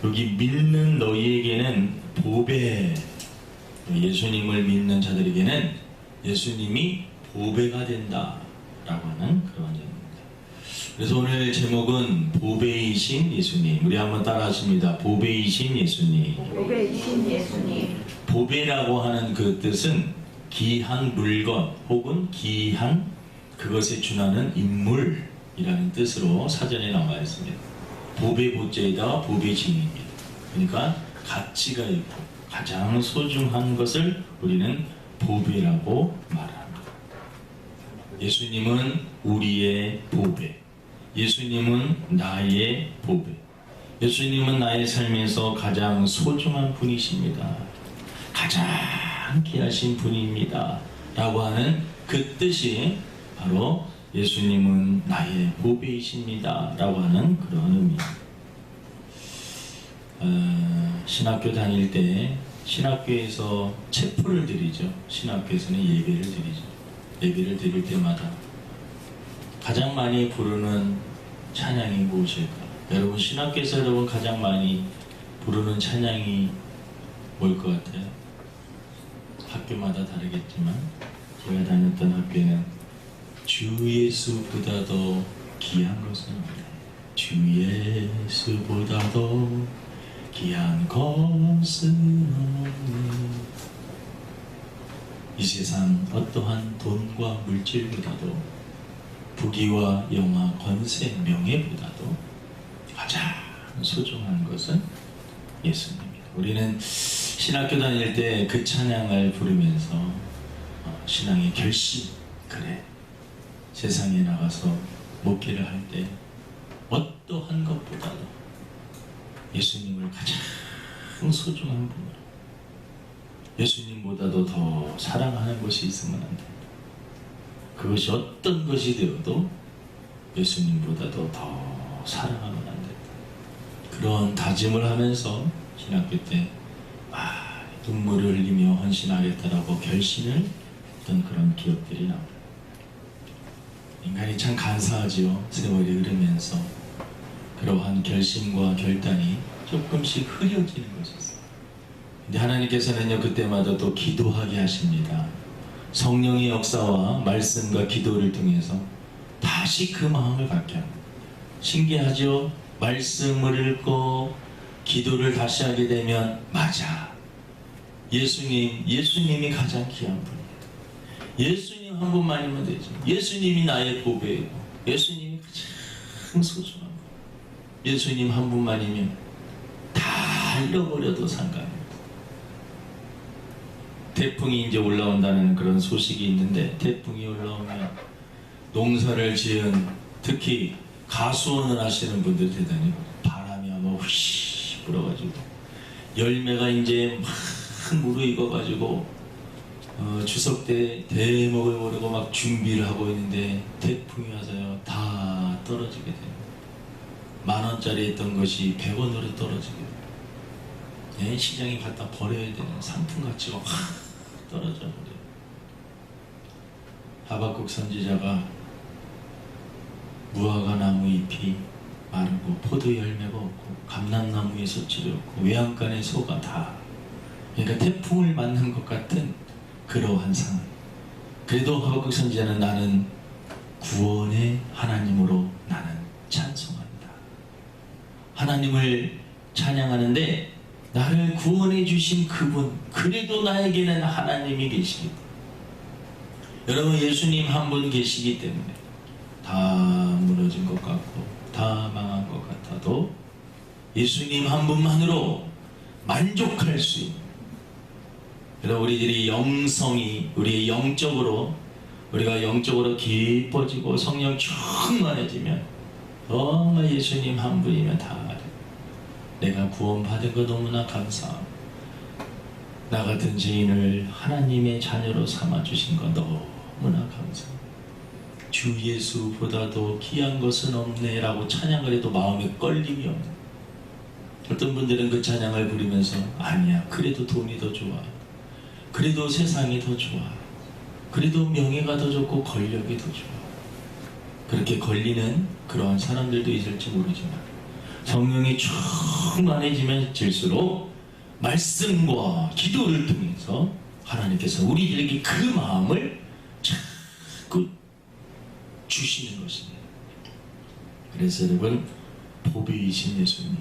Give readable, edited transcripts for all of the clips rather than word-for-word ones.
여기 믿는 너희에게는 보배, 예수님을 믿는 자들에게는 예수님이 보배가 된다 라고 하는 그런 얘기입니다. 그래서 오늘 제목은 보배이신 예수님. 우리 한번 따라 하십니다. 보배이신 예수님. 보배이신 예수님. 보배라고 하는 그 뜻은 귀한 물건 혹은 귀한 그것에 준하는 인물이라는 뜻으로 사전에 나와 있습니다. 보배 보자에다가 보배진입니다. 그러니까 가치가 있고 가장 소중한 것을 우리는 보배라고 말합니다. 예수님은 우리의 보배. 예수님은 나의 보배. 예수님은 나의 삶에서 가장 소중한 분이십니다. 가장 귀하신 분입니다. 라고 하는 그 뜻이 바로 예수님은 나의 보배이십니다. 라고 하는 그런 의미입니다. 신학교 다닐 때 신학교에서 체포를 드리죠. 신학교에서는 예배를 드리죠. 예배를 드릴 때마다 가장 많이 부르는 찬양이 무엇일까? 여러분 신학교에서 여러분 가장 많이 부르는 찬양이 뭘 것 같아요? 학교마다 다르겠지만 제가 다녔던 학교에는 주 예수보다도 귀한 것은 없네. 주 예수보다도 귀한 것은 없네. 이 세상 어떠한 돈과 물질보다도 부귀와 영화, 권세, 명예보다도 가장 소중한 것은 예수님입니다. 우리는 신학교 다닐 때 그 찬양을 부르면서 신앙의 결심, 그래 세상에 나가서 목회를 할 때 어떠한 것보다도 예수님을 가장 소중한 분으로, 예수님보다도 더 사랑하는 것이 있으면 안 된다. 그것이 어떤 것이 되어도 예수님보다도 더 사랑하면 안 된다. 그런 다짐을 하면서 신학교 때 눈물을 흘리며 헌신하겠다라고 결심을 했던 그런 기억들이 나옵니다. 인간이 참 간사하지요. 세월이 흐르면서 그러한 결심과 결단이 조금씩 흐려지는 것이 있어요. 근데 하나님께서는요, 그때마다 또 기도하게 하십니다. 성령의 역사와 말씀과 기도를 통해서 다시 그 마음을 갖게 합니다. 신기하죠? 말씀을 읽고 기도를 다시 하게 되면 맞아. 예수님이 가장 귀한 분이에요. 예수님 한 분만이면 되지. 예수님이 나의 보배이고 예수님이 가장 소중한 분. 예수님 한 분만이면 다 잃어버려도 상관없어요. 태풍이 이제 올라온다는 그런 소식이 있는데, 태풍이 올라오면 농사를 지은 특히 가수원을 하시는 분들 대단히 바람이 아마 휘 불어가지고 열매가 이제 막 무르익어가지고 추석 때 대목을 모르고 막 준비를 하고 있는데 태풍이 와서요 다 떨어지게 돼요. 10,000원짜리 있던 것이 100원으로 떨어지게 돼요. 시장에 갖다 버려야 되는 상품 가치가 확 떨어져 버려요. 하박국 선지자가 무화과 나무 잎이 마르고 포도 열매가 없고 감람나무에 소출이 없고 외양간에 소가 다, 그러니까 태풍을 맞는 것 같은 그러한 상황. 그래도 하박국 선지자는 나는 구원의 하나님으로 나는 찬송한다. 하나님을 찬양하는데 나를 구원해 주신 그분, 그래도 나에게는 하나님이 계시기 때문에, 여러분 예수님 한 분 계시기 때문에 다 무너진 것 같고 다 망한 것 같아도 예수님 한 분만으로 만족할 수 있는, 여러분 우리들이 영성이 우리의 우리가 영적으로 깊어지고 성령 충만해지면 정말 예수님 한 분이면 다 내가 구원받은 거 너무나 감사하고 나 같은 죄인을 하나님의 자녀로 삼아주신 거 너무나 감사합니다. 주 예수보다도 귀한 것은 없네 라고 찬양을 해도 마음에 끌림이 없는, 어떤 분들은 그 찬양을 부르면서 아니야 그래도 돈이 더 좋아, 그래도 세상이 더 좋아, 그래도 명예가 더 좋고 권력이 더 좋아, 그렇게 걸리는 그러한 사람들도 있을지 모르지만 성령이 충만해지면 질수록 말씀과 기도를 통해서 하나님께서 우리들에게 그 마음을 자꾸 주시는 것입니다. 그래서 여러분, 보배이신 예수님,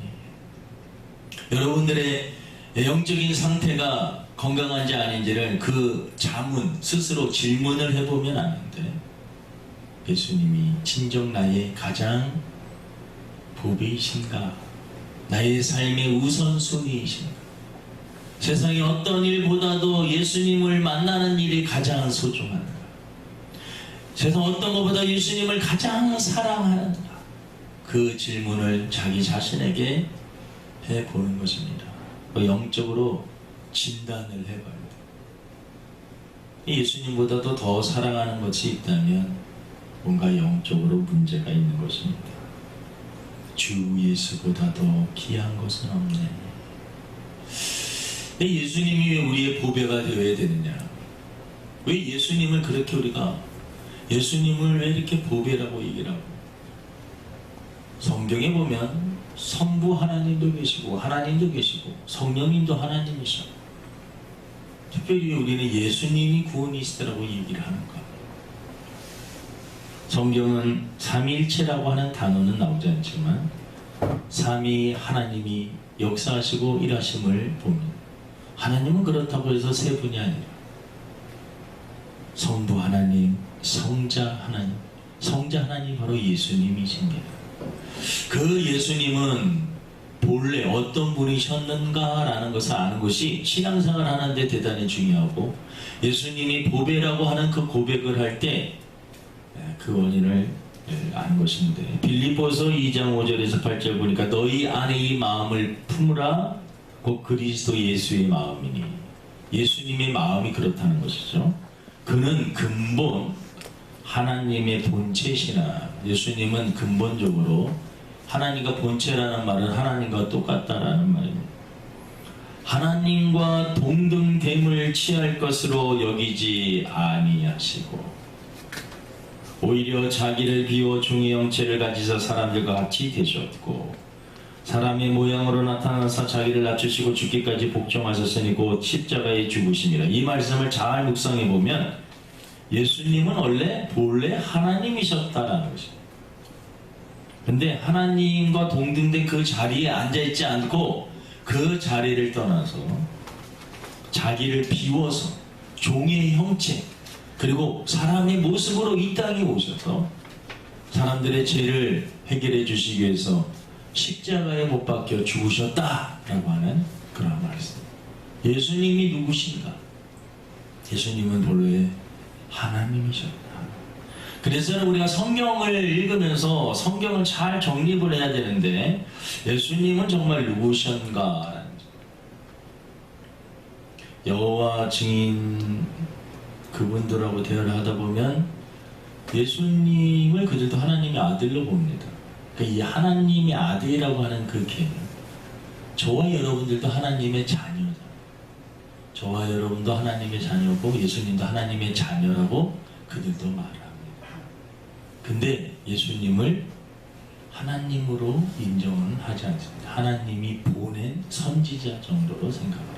여러분들의 영적인 상태가 건강한지 아닌지를 그 자문 스스로 질문을 해보면 아는데, 예수님이 진정 나의 가장 보배이신가? 나의 삶의 우선순위이신가? 세상의 어떤 일보다도 예수님을 만나는 일이 가장 소중한가? 세상 어떤 것보다 예수님을 가장 사랑하는가? 그 질문을 자기 자신에게 해보는 것입니다. 영적으로 진단을 해봐야 돼요. 예수님보다도 더 사랑하는 것이 있다면 뭔가 영적으로 문제가 있는 것입니다. 주 예수보다 더 귀한 것은 없네. 예수님이 왜 우리의 보배가 되어야 되느냐? 왜 예수님을 그렇게 우리가 예수님을 왜 이렇게 보배라고 얘기를 하고? 성경에 보면 성부 하나님도 계시고 하나님도 계시고 성령님도 하나님이셔. 특별히 우리는 예수님이 구원이시다라고 얘기를 하는가? 성경은 삼위일체라고 하는 단어는 나오지 않지만 삼위 하나님이 역사하시고 일하심을 봅니다. 하나님은 그렇다고 해서 세 분이 아니라 성부 하나님, 성자 하나님, 성자 하나님 바로 예수님이십니다. 그 예수님은 본래 어떤 분이셨는가라는 것을 아는 것이 신앙생활 하는데 대단히 중요하고, 예수님이 보배라고 하는 그 고백을 할 때 그 원인을 아는 것인데, 빌립보서 2장 5절에서 8절 보니까 너희 안에 이 마음을 품으라 곧 그리스도 예수의 마음이니, 예수님의 마음이 그렇다는 것이죠. 그는 근본 하나님의 본체시나, 예수님은 근본적으로 하나님과 본체라는 말은 하나님과 똑같다라는 말입니다. 하나님과 동등됨을 취할 것으로 여기지 아니하시고 오히려 자기를 비워 종의 형체를 가지사 사람들과 같이 되셨고 사람의 모양으로 나타나사 자기를 낮추시고 죽기까지 복종하셨으니 곧 십자가에 죽으심이라. 이 말씀을 잘 묵상해 보면 예수님은 원래 본래 하나님이셨다라는 것입니다. 근데 하나님과 동등된 그 자리에 앉아있지 않고 그 자리를 떠나서 자기를 비워서 종의 형체 그리고 사람의 모습으로 이 땅에 오셔서 사람들의 죄를 해결해 주시기 위해서 십자가에 못 박혀 죽으셨다라고 하는 그런 말씀. 예수님이 누구신가? 예수님은 본래 하나님이셨다. 그래서 우리가 성경을 읽으면서 성경을 잘 정립을 해야 되는데, 예수님은 정말 누구셨는가? 여호와 증인 그분들하고 대화를 하다 보면 예수님을 그들도 하나님의 아들로 봅니다. 그러니까 이 하나님의 아들이라고 하는 그 개념, 저와 여러분들도 하나님의 자녀다. 저와 여러분도 하나님의 자녀고 예수님도 하나님의 자녀라고 그들도 말합니다. 근데 예수님을 하나님으로 인정은 하지 않습니다. 하나님이 보낸 선지자 정도로 생각합니다.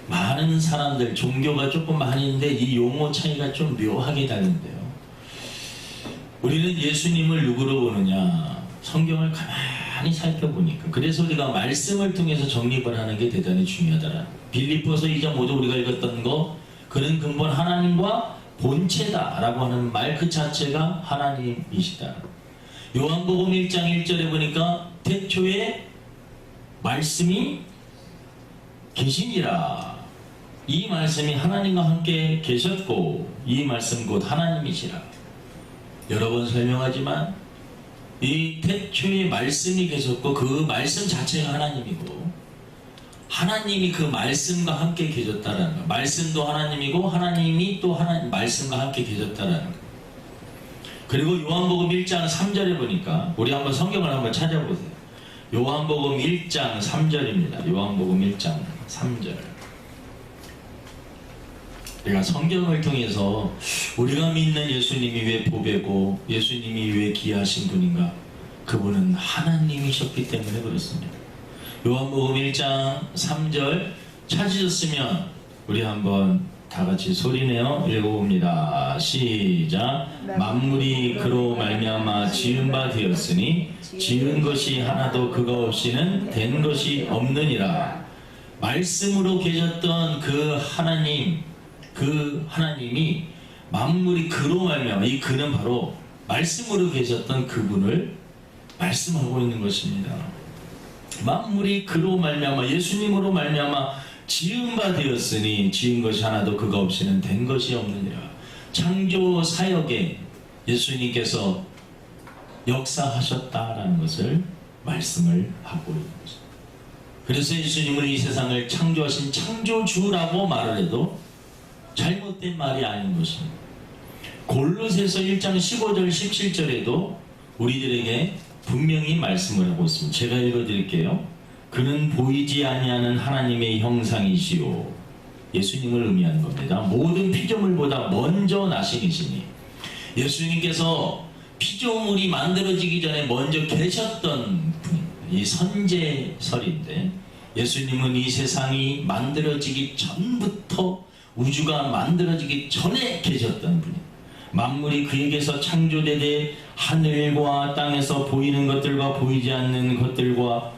많은 사람들, 종교가 조금 많이 있는데 이 용어 차이가 좀 묘하게 다른데요. 우리는 예수님을 누구로 보느냐? 성경을 가만히 살펴보니까. 그래서 우리가 말씀을 통해서 정립을 하는 게 대단히 중요하더라. 빌립보서 2장 5절 우리가 읽었던 거, 그는 근본 하나님과 본체다 라고 하는 말 그 자체가 하나님이시다. 요한복음 1장 1절에 보니까 태초에 말씀이 계시니라. 이 말씀이 하나님과 함께 계셨고 이 말씀 곧 하나님이시라. 여러 번 설명하지만 이 태초에 말씀이 계셨고 그 말씀 자체가 하나님이고 하나님이 그 말씀과 함께 계셨다라는 거. 말씀도 하나님이고 하나님이 또 하나님 말씀과 함께 계셨다라는 거. 그리고 요한복음 1장 3절에 보니까 우리 한번 성경을 한번 찾아보세요. 요한복음 1장 3절입니다. 요한복음 1장 3절. 우리가 성경을 통해서 우리가 믿는 예수님이 왜 보배고 예수님이 왜 귀하신 분인가, 그 그분은 하나님이셨기 때문에 그렇습니다. 요한복음 1장 3절 찾으셨으면 우리 한번 다 같이 소리내어 읽어봅니다. 시작. 만물이 그로 말미암아 지은 바 되었으니 지은 것이 하나도 그가 없이는 된 것이 없느니라. 말씀으로 계셨던 그 하나님이 만물이 그로 말미암아, 이 그는 바로 말씀으로 계셨던 그분을 말씀하고 있는 것입니다. 만물이 그로 말미암아, 예수님으로 말미암아 지은 바 되었으니 지은 것이 하나도 그가 없이는 된 것이 없느니라. 창조 사역에 예수님께서 역사하셨다라는 것을 말씀을 하고 있는 것입니다. 그래서 예수님은 이 세상을 창조하신 창조주라고 말을 해도 잘못된 말이 아닌 것입니다. 골로새서 1장 15절 17절에도 우리들에게 분명히 말씀을 하고 있습니다. 제가 읽어드릴게요. 그는 보이지 아니하는 하나님의 형상이시요, 예수님을 의미하는 겁니다. 모든 피조물보다 먼저 나신 이시니, 예수님께서 피조물이 만들어지기 전에 먼저 계셨던 분입니다. 이 선제설인데, 예수님은 이 세상이 만들어지기 전부터, 우주가 만들어지기 전에 계셨던 분입니다. 만물이 그에게서 창조되되 하늘과 땅에서 보이는 것들과 보이지 않는 것들과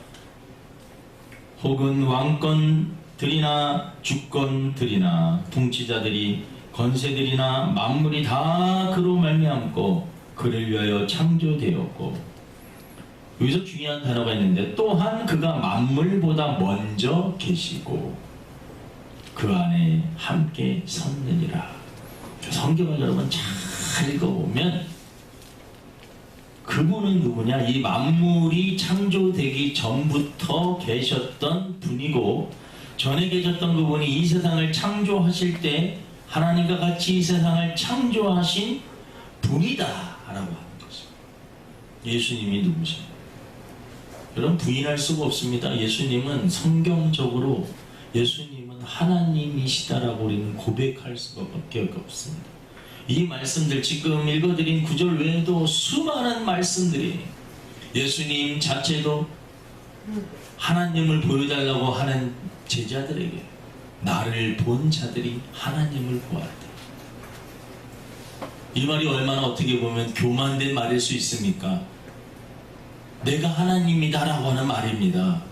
혹은 왕권들이나 주권들이나 통치자들이 권세들이나 만물이 다 그로 말미암고 그를 위하여 창조되었고, 여기서 중요한 단어가 있는데, 또한 그가 만물보다 먼저 계시고 그 안에 함께 섰느니라. 성경을 여러분 잘 읽어보면 그분은 누구냐? 이 만물이 창조되기 전부터 계셨던 분이고, 전에 계셨던 그분이 이 세상을 창조하실 때 하나님과 같이 이 세상을 창조하신 분이다 라고 하는 것입니다. 예수님이 누구십니까? 여러분 부인할 수가 없습니다. 예수님은 성경적으로 예수님은 하나님이시다라고 우리는 고백할 수밖에 없습니다. 이 말씀들, 지금 읽어드린 구절 외에도 수많은 말씀들이 예수님 자체도 하나님을 보여달라고 하는 제자들에게 나를 본 자들이 하나님을 보았다. 이 말이 얼마나 어떻게 보면 교만된 말일 수 있습니까? 내가 하나님이다라고 하는 말입니다.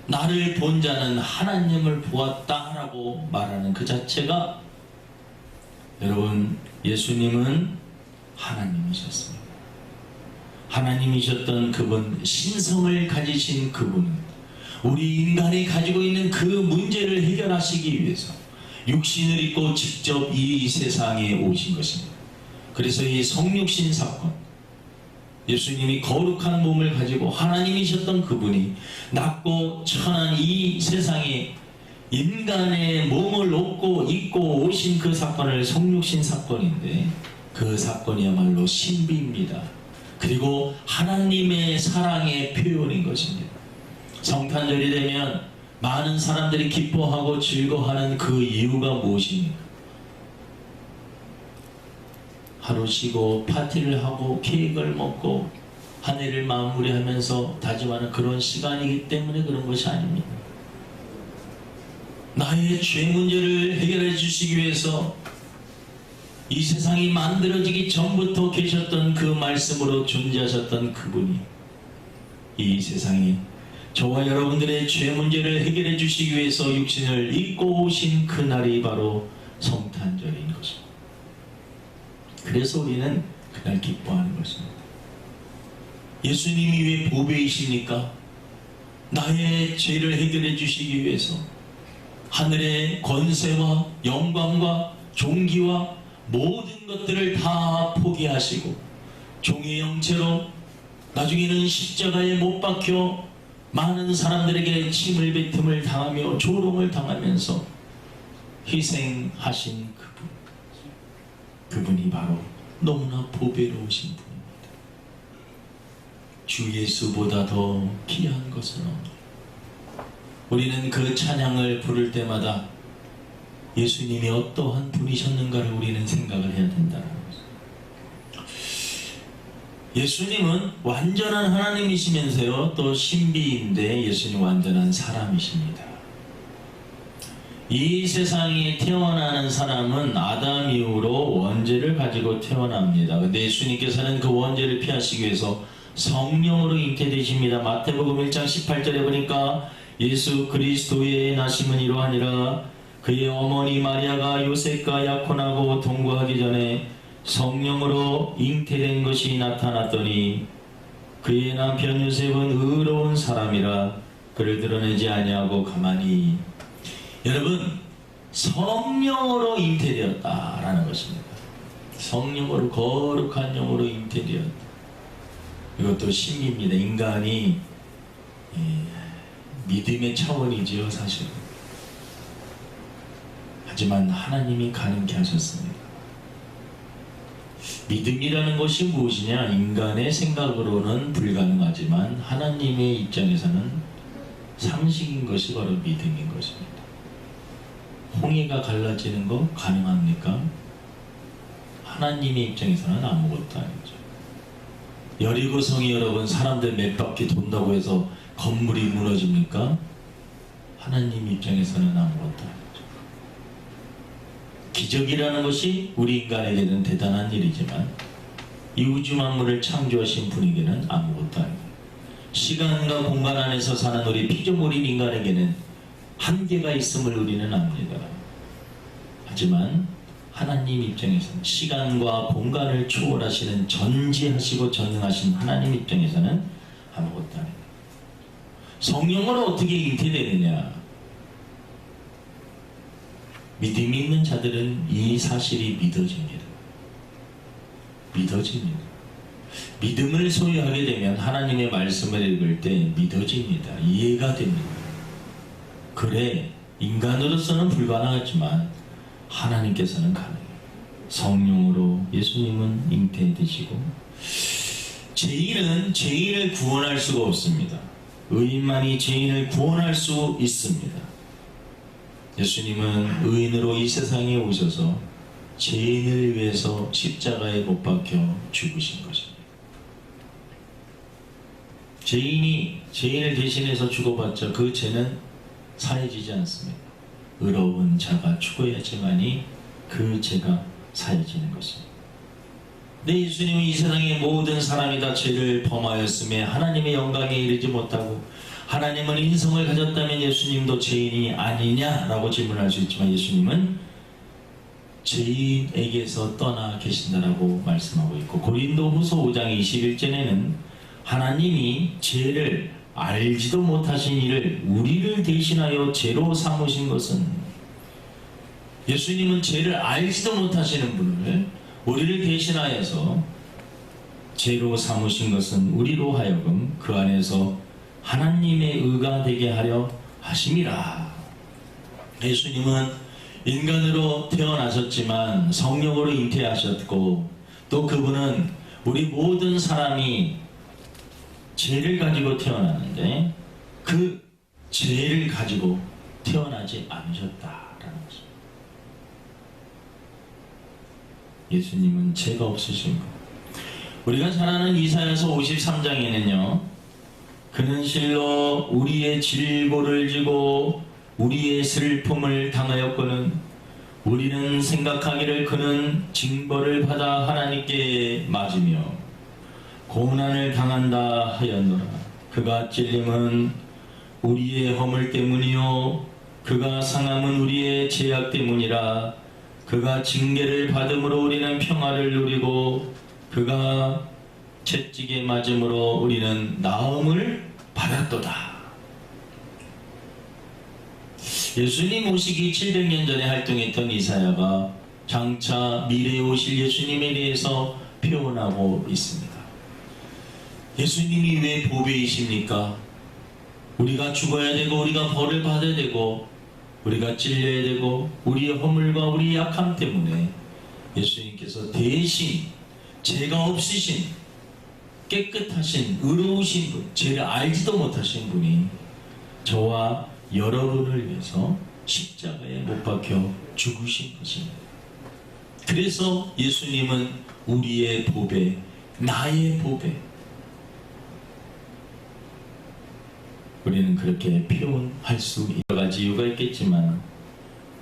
나를 본 자는 하나님을 보았다라고 말하는 그 자체가, 여러분, 예수님은 하나님이셨습니다. 하나님이셨던 그분, 신성을 가지신 그분, 우리 인간이 가지고 있는 그 문제를 해결하시기 위해서 육신을 입고 직접 이 세상에 오신 것입니다. 그래서 이 성육신 사건, 예수님이 거룩한 몸을 가지고 하나님이셨던 그분이 낮고 천한 이 세상에 인간의 몸을 입고 오신 그 사건을 성육신 사건인데, 그 사건이야말로 신비입니다. 그리고 하나님의 사랑의 표현인 것입니다. 성탄절이 되면 많은 사람들이 기뻐하고 즐거워하는 그 이유가 무엇입니까? 하루 쉬고 파티를 하고 케이크를 먹고 한 해를 마무리하면서 다짐하는 그런 시간이기 때문에 그런 것이 아닙니다. 나의 죄 문제를 해결해 주시기 위해서 이 세상이 만들어지기 전부터 계셨던 그 말씀으로 존재하셨던 그분이 이 세상에 저와 여러분들의 죄 문제를 해결해 주시기 위해서 육신을 입고 오신 그날이 바로 성탄절인 것입니다. 그래서 우리는 그날 기뻐하는 것입니다. 예수님이 왜 보배이십니까? 나의 죄를 해결해 주시기 위해서 하늘의 권세와 영광과 존귀와 모든 것들을 다 포기하시고 종의 형체로 나중에는 십자가에 못 박혀 많은 사람들에게 침을 뱉음을 당하며 조롱을 당하면서 희생하신 그분이 바로 너무나 보배로우신 분입니다. 주 예수보다 더 귀한 것은 없노라. 우리는 그 찬양을 부를 때마다 예수님이 어떠한 분이셨는가를 우리는 생각을 해야 된다는 것입니다. 예수님은 완전한 하나님이시면서요 또 신비인데 예수님 완전한 사람이십니다. 이 세상에 태어나는 사람은 아담 이후로 원죄를 가지고 태어납니다. 근데 예수님께서는 그 원죄를 피하시기 위해서 성령으로 잉태되십니다. 마태복음 1장 18절에 보니까 예수 그리스도의 나심은 이러하니라. 그의 어머니 마리아가 요셉과 약혼하고 동거하기 전에 성령으로 잉태된 것이 나타났더니 그의 남편 요셉은 의로운 사람이라 그를 드러내지 아니하고 가만히. 여러분, 성령으로 잉태되었다라는 것입니다. 성령으로, 거룩한 영으로 잉태되었다. 이것도 신비입니다. 인간이 믿음의 차원이지요, 사실. 하지만 하나님이 가능케 하셨습니다. 믿음이라는 것이 무엇이냐? 인간의 생각으로는 불가능하지만 하나님의 입장에서는 상식인 것이 바로 믿음인 것입니다. 홍해가 갈라지는 거 가능합니까? 하나님의 입장에서는 아무것도 아니죠. 여리고성이 여러분 사람들 몇 바퀴 돈다고 해서 건물이 무너집니까? 하나님 입장에서는 아무것도 아니죠. 기적이라는 것이 우리 인간에게는 대단한 일이지만 이 우주 만물을 창조하신 분에게는 아무것도 아니에요. 시간과 공간 안에서 사는 우리 피조물인 인간에게는 한계가 있음을 우리는 압니다. 하지만 하나님 입장에서는 시간과 공간을 초월하시는 전지하시고 전능하신 하나님 입장에서는 아무것도 아닙니다. 성령으로 어떻게 잉태되느냐? 믿음이 있는 자들은 이 사실이 믿어집니다. 믿어집니다. 믿음을 소유하게 되면 하나님의 말씀을 읽을 때 믿어집니다. 이해가 됩니다. 그래, 인간으로서는 불가능하지만 하나님께서는 가능해요. 성령으로 예수님은 잉태되시고 죄인은 죄인을 구원할 수가 없습니다. 의인만이 죄인을 구원할 수 있습니다. 예수님은 의인으로 이 세상에 오셔서 죄인을 위해서 십자가에 못 박혀 죽으신 것입니다. 죄인이 죄인을 대신해서 죽어봤자 그 죄는 사해지지 않습니다. 의로운 자가 죽어야지만이 그 죄가 사해지는 것입니다. 근데 예수님은 이 세상의 모든 사람이 다 죄를 범하였음에 하나님의 영광에 이르지 못하고 하나님은 인성을 가졌다면 예수님도 죄인이 아니냐라고 질문할 수 있지만 예수님은 죄인에게서 떠나 계신다라고 말씀하고 있고 고린도후서 5장 21절에는 하나님이 죄를 알지도 못하신 이를 우리를 대신하여 죄로 삼으신 것은 예수님은 죄를 알지도 못하시는 분을 우리를 대신하여서 죄로 삼으신 것은 우리로 하여금 그 안에서 하나님의 의가 되게 하려 하심이라. 예수님은 인간으로 태어나셨지만 성령으로 잉태하셨고 또 그분은 우리 모든 사람이 죄를 가지고 태어났는데 그 죄를 가지고 태어나지 않으셨다라는 것입니다. 예수님은 죄가 없으신 분. 우리가 잘 아는 이사야서 53장에는요 그는 실로 우리의 질고를 지고 우리의 슬픔을 당하였거늘 우리는 생각하기를 그는 징벌을 받아 하나님께 맞으며 고난을 당한다 하였노라. 그가 찔림은 우리의 허물 때문이요 그가 상함은 우리의 죄악 때문이라. 그가 징계를 받음으로 우리는 평화를 누리고 그가 채찍에 맞음으로 우리는 나음을 받았도다. 예수님 오시기 700년 전에 활동했던 이사야가 장차 미래에 오실 예수님에 대해서 표현하고 있습니다. 예수님이 왜 보배이십니까? 우리가 죽어야 되고 우리가 벌을 받아야 되고 우리가 찔려야 되고 우리의 허물과 우리의 약함 때문에 예수님께서 대신 죄가 없으신 깨끗하신 의로우신 분, 죄를 알지도 못하신 분이 저와 여러분을 위해서 십자가에 못 박혀 죽으신 것입니다. 그래서 예수님은 우리의 보배, 나의 보배. 우리는 그렇게 표현할 수 여러 가지 이유가 있겠지만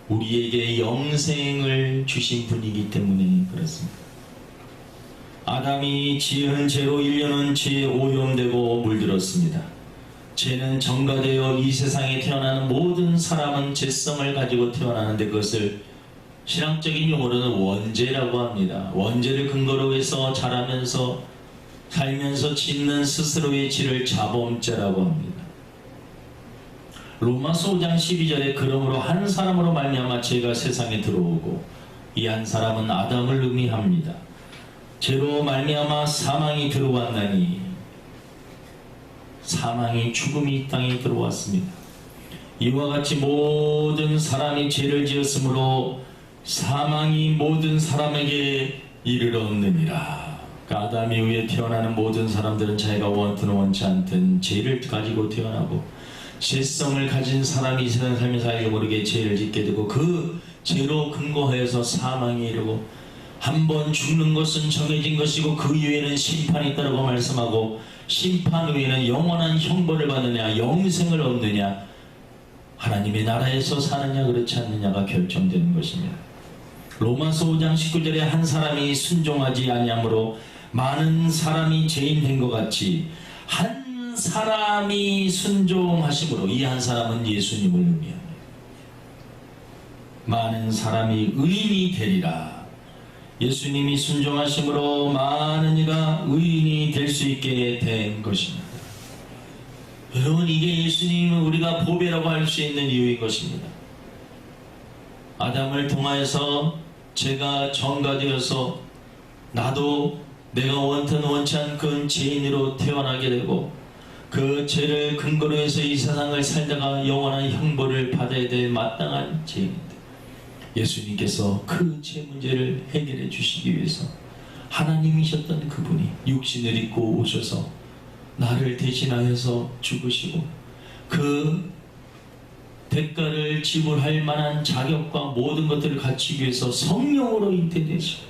우리에게 영생을 주신 분이기 때문에 그렇습니다. 아담이 지은 죄로 인류는 죄에 오염되고 물들었습니다. 죄는 전가되어 이 세상에 태어나는 모든 사람은 죄성을 가지고 태어나는데 그것을 신학적인 용어로는 원죄라고 합니다. 원죄를 근거로 해서 자라면서 살면서 짓는 스스로의 죄를 자범죄라고 합니다. 로마서 5장 12절에 그러므로 한 사람으로 말미암아 죄가 세상에 들어오고 이 한 사람은 아담을 의미합니다. 죄로 말미암아 사망이 들어왔나니 사망이 죽음이 이 땅에 들어왔습니다. 이와 같이 모든 사람이 죄를 지었으므로 사망이 모든 사람에게 이르렀느니라. 아담 이후에 태어나는 모든 사람들은 자기가 원든 원치 않든 죄를 가지고 태어나고 죄성을 가진 사람이 이 세상 살면서 알게 모르게 죄를 짓게 되고 그 죄로 근거하여서 사망이 이르고 한 번 죽는 것은 정해진 것이고 그 이후에는 심판이 있다고 말씀하고 심판 후에는 영원한 형벌을 받느냐 영생을 얻느냐 하나님의 나라에서 사느냐 그렇지 않느냐가 결정되는 것입니다. 로마서 5장 19절에 한 사람이 순종하지 아니하므로 많은 사람이 죄인 된 것 같이 한 사람이 순종하심으로 이 한 사람은 예수님을 의미합니다. 많은 사람이 의인이 되리라. 예수님이 순종하심으로 많은 이가 의인이 될 수 있게 된 것입니다. 여러분, 이게 예수님은 우리가 보배라고 할 수 있는 이유인 것입니다. 아담을 통하여서 죄가 전가되어서 나도 내가 원튼 원치 않건 죄인으로 태어나게 되고 그 죄를 근거로 해서 이 세상을 살다가 영원한 형벌을 받아야 될 마땅한 죄인인데 예수님께서 그 죄 문제를 해결해 주시기 위해서 하나님이셨던 그분이 육신을 입고 오셔서 나를 대신하여서 죽으시고 그 대가를 지불할 만한 자격과 모든 것들을 갖추기 위해서 성령으로 잉태되시고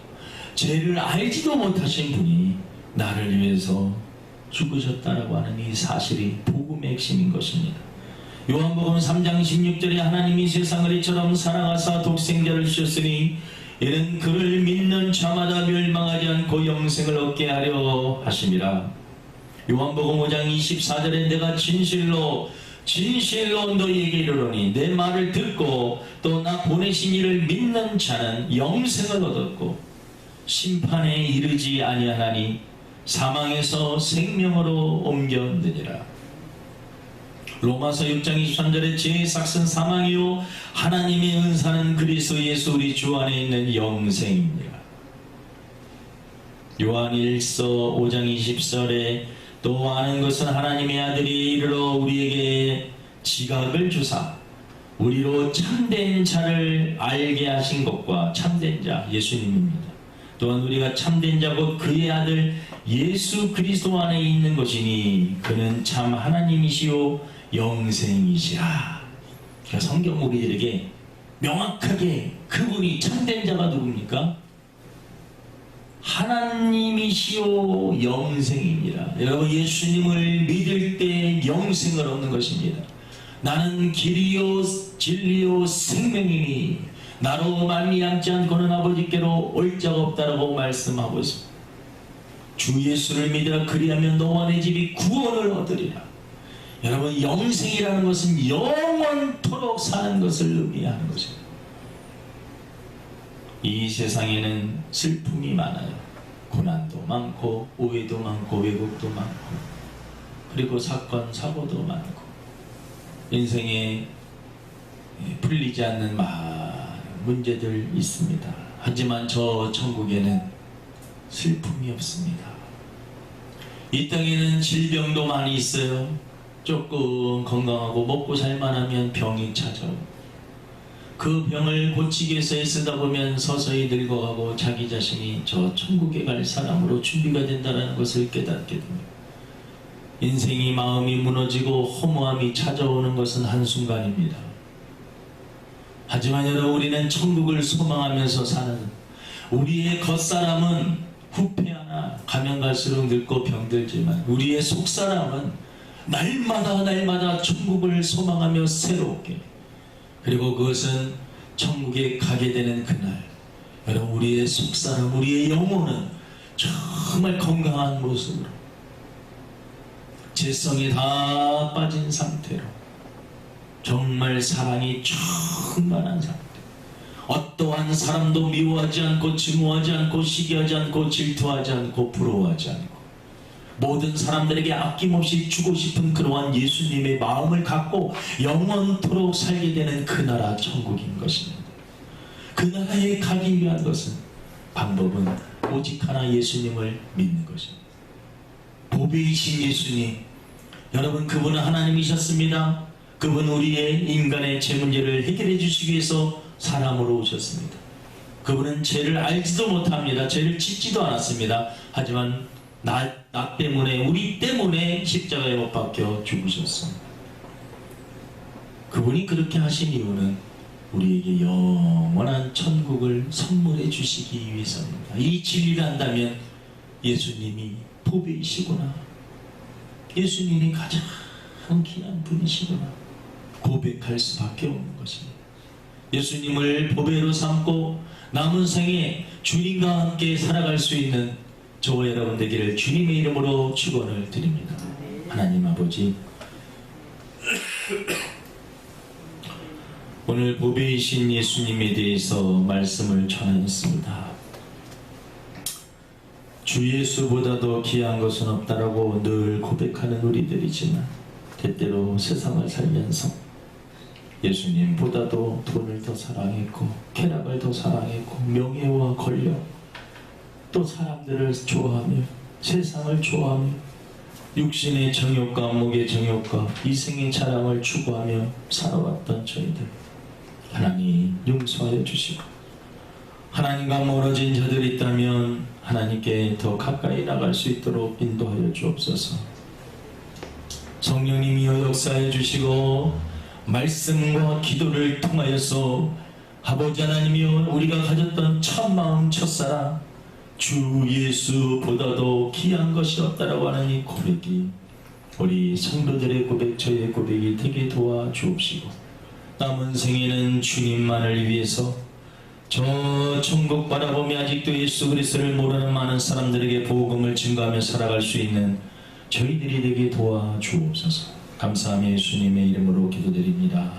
죄를 알지도 못하신 분이 나를 위해서 죽으셨다라고 하는 이 사실이 복음의 핵심인 것입니다. 요한복음 3장 16절에 하나님이 세상을 이처럼 사랑하사 독생자를 주셨으니 이는 그를 믿는 자마다 멸망하지 않고 영생을 얻게 하려 하심이라. 요한복음 5장 24절에 내가 진실로 너희에게 이르노니 내 말을 듣고 또 나 보내신 이를 믿는 자는 영생을 얻었고 심판에 이르지 아니하나니 사망에서 생명으로 옮겼느니라. 로마서 6장 23절에 죄의 삭은 사망이요 하나님의 은사는 그리스도 예수 우리 주 안에 있는 영생입니다. 요한 1서 5장 20절에 또 아는 것은 하나님의 아들이 이르러 우리에게 지각을 주사 우리로 참된 자를 알게 하신 것과 참된 자 예수님입니다. 또한 우리가 참된 자 곧 그의 아들 예수 그리스도 안에 있는 것이니 그는 참 하나님이시요 영생이시라. 그러니까 성경 우리들에게 명확하게 그분이 참된 자가 누굽니까? 하나님이시요 영생입니다. 여러분, 예수님을 믿을 때 영생을 얻는 것입니다. 나는 길이요 진리요 생명이니 나로 말미암지 않고는 아버지께로 올 자가 없다라고 말씀하고 있습니다. 주 예수를 믿으라 그리하면 너와 내 집이 구원을 얻으리라. 여러분, 영생이라는 것은 영원토록 사는 것을 의미하는 것입니다. 이 세상에는 슬픔이 많아요. 고난도 많고 오해도 많고 왜곡도 많고 그리고 사건 사고도 많고 인생에 풀리지 않는 많은 문제들 있습니다. 하지만 저 천국에는 슬픔이 없습니다. 이 땅에는 질병도 많이 있어요. 조금 건강하고 먹고 살만하면 병이 찾아오고 그 병을 고치기 위해서 애쓰다 보면 서서히 늙어가고 자기 자신이 저 천국에 갈 사람으로 준비가 된다는 것을 깨닫게 됩니다. 인생이 마음이 무너지고 허무함이 찾아오는 것은 한순간입니다. 하지만 여러분, 우리는 천국을 소망하면서 사는 우리의 겉사람은 후패하나 가면 갈수록 늙고 병들지만 우리의 속사람은 날마다 천국을 소망하며 새롭게, 그리고 그것은 천국에 가게 되는 그날, 여러분 우리의 속사람, 우리의 영혼은 정말 건강한 모습으로 재성이 다 빠진 상태로 정말 사랑이 충만한 상태, 어떠한 사람도 미워하지 않고 증오하지 않고 시기하지 않고 질투하지 않고 부러워하지 않고 모든 사람들에게 아낌없이 주고 싶은 그러한 예수님의 마음을 갖고 영원토록 살게 되는 그 나라 천국인 것입니다. 그 나라에 가기 위한 것은 방법은 오직 하나, 예수님을 믿는 것입니다. 보배이신 예수님, 여러분 그분은 하나님이셨습니다. 그분 우리의 인간의 죄 문제를 해결해 주시기 위해서 사람으로 오셨습니다. 그분은 죄를 알지도 못합니다. 죄를 짓지도 않았습니다. 하지만 나 때문에, 우리 때문에 십자가에 못 박혀 죽으셨습니다. 그분이 그렇게 하신 이유는 우리에게 영원한 천국을 선물해 주시기 위해서입니다. 이 진리를 안다면 예수님이 보배이시구나, 예수님이 가장 귀한 분이시구나 고백할 수밖에 없는 것입니다. 예수님을 보배로 삼고 남은 생에 주님과 함께 살아갈 수 있는 저와 여러분 되기를 주님의 이름으로 축원을 드립니다. 하나님 아버지, 오늘 보배이신 예수님에 대해서 말씀을 전하였습니다. 주 예수보다도 귀한 것은 없다라고 늘 고백하는 우리들이지만 때때로 세상을 살면서 예수님보다도 돈을 더 사랑했고 쾌락을 더 사랑했고 명예와 권력, 또 사람들을 좋아하며 세상을 좋아하며 육신의 정욕과 목의 정욕과 이생의 자랑을 추구하며 살아왔던 저희들, 하나님 용서하여 주시고 하나님과 멀어진 자들이 있다면 하나님께 더 가까이 나갈 수 있도록 인도하여 주옵소서. 성령님이여 역사해 주시고 말씀과 기도를 통하여서 아버지 하나님이여 우리가 가졌던 첫마음 첫사랑 주 예수보다도 귀한 것이 없다라고 하는 이 고백이 우리 성도들의 고백, 저의 고백이 되게 도와주옵시고 남은 생에는 주님만을 위해서 저 천국 바라보며 아직도 예수 그리스도를 모르는 많은 사람들에게 복음을 증거하며 살아갈 수 있는 저희들이 되게 도와주옵소서. 감사하며 예수님의 이름으로 기도드립니다.